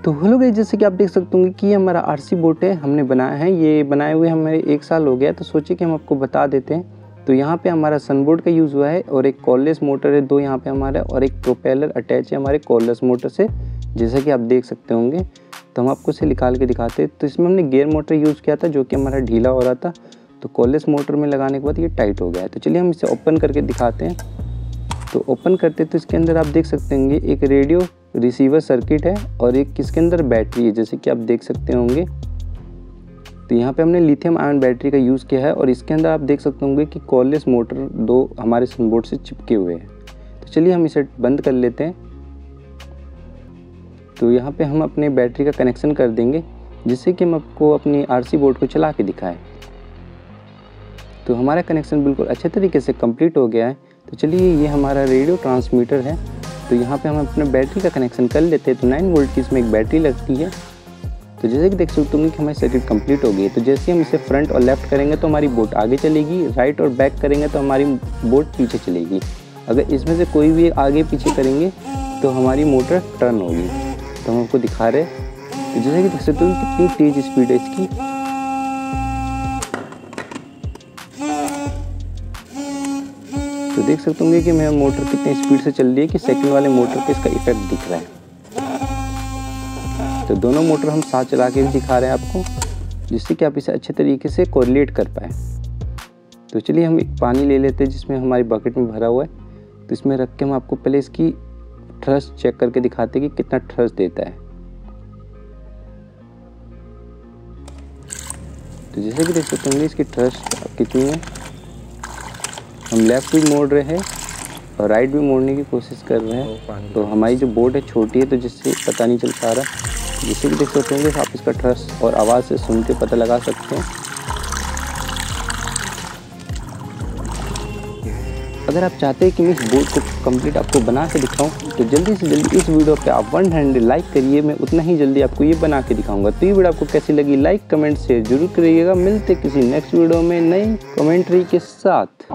तो hello guys, जैसे कि आप देख सकते होंगे कि ये हमारा आरसी बोट है, हमने बनाया है। ये बनाए हुए हमें 1 साल हो गया, तो सोचे कि हम आपको बता देते हैं। तो यहाँ पे हमारा सनबोर्ड का यूज़ हुआ है और एक कॉर्डलेस मोटर है 2 यहाँ पे हमारा, और एक प्रोपेलर अटैच है हमारे कॉर्डलेस मोटर से, जैसा कि आप देख सकते होंगे। तो हम आपको इसे निकाल के दिखाते हैं। तो इसमें हमने गियर मोटर यूज़ किया था जो कि हमारा ढीला हो रहा था, तो कॉर्डलेस मोटर में लगाने के बाद ये टाइट हो गया है। तो चलिए हम इसे ओपन करके दिखाते हैं। तो ओपन करते तो इसके अंदर आप देख सकते होंगे एक रेडियो रिसीवर सर्किट है और एक इसके अंदर बैटरी है, जैसे कि आप देख सकते होंगे। तो यहाँ पे हमने लिथियम आयन बैटरी का यूज़ किया है और इसके अंदर आप देख सकते होंगे कि कॉर्डलेस मोटर 2 हमारे सनबोर्ड से चिपके हुए हैं। तो चलिए हम इसे बंद कर लेते हैं। तो यहाँ पे हम अपने बैटरी का कनेक्शन कर देंगे, जिससे कि हम आपको अपनी आरसी बोर्ड को चला के दिखाएं। तो हमारा कनेक्शन बिल्कुल अच्छे तरीके से कंप्लीट हो गया है। तो चलिए, ये हमारा रेडियो ट्रांसमीटर है। तो यहाँ पे हम अपने बैटरी का कनेक्शन कर लेते हैं। तो 9 वोल्ट की इसमें एक बैटरी लगती है। तो जैसे कि देख सकते होंगे कि हमारी सर्किट कंप्लीट हो गई है। तो जैसे हम इसे फ्रंट और लेफ्ट करेंगे तो हमारी बोट आगे चलेगी, राइट और बैक करेंगे तो हमारी बोट पीछे चलेगी। अगर इसमें से कोई भी आगे पीछे करेंगे तो हमारी मोटर टर्न होगी। तो हम आपको दिखा रहे हैं। तो जैसे कि देख सकते हो कितनी तेज़ स्पीड है इसकी। तो देख सकते होंगे कि मेरा मोटर कितनी स्पीड से चल रही है कि सेकंड वाले मोटर पे इसका इफेक्ट दिख रहा है। तो दोनों मोटर हम साथ चला के भी दिखा रहे हैं आपको, जिससे कि आप इसे अच्छे तरीके से कोरिलेट कर पाएँ। तो चलिए हम एक पानी ले लेते हैं जिसमें हमारी बकेट में भरा हुआ है। तो इसमें रख के हम आपको पहले इसकी थ्रस्ट चेक करके दिखाते हैं कि कितना थ्रस्ट देता है। तो जैसे कि देख सकते होंगे इसकी थ्रस्ट कितनी है। हम लेफ़्ट भी मोड़ रहे हैं और राइट भी मोड़ने की कोशिश कर रहे हैं। तो हमारी जो बोट है छोटी है, तो जिससे पता नहीं चल पा रहा। जिससे कि देख सकते होंगे आप इसका थ्रस्ट और आवाज़ से सुन के पता लगा सकते हैं। अगर आप चाहते हैं कि मैं इस बोट को कंप्लीट आपको बना के दिखाऊं, तो जल्दी से जल्दी इस वीडियो पे आप 100 लाइक करिए। मैं उतना ही जल्दी आपको ये बना के दिखाऊंगा। तो ये वीडियो आपको कैसी लगी, लाइक कमेंट शेयर जरूर करिएगा। मिलते किसी नेक्स्ट वीडियो में नई कमेंट्री के साथ।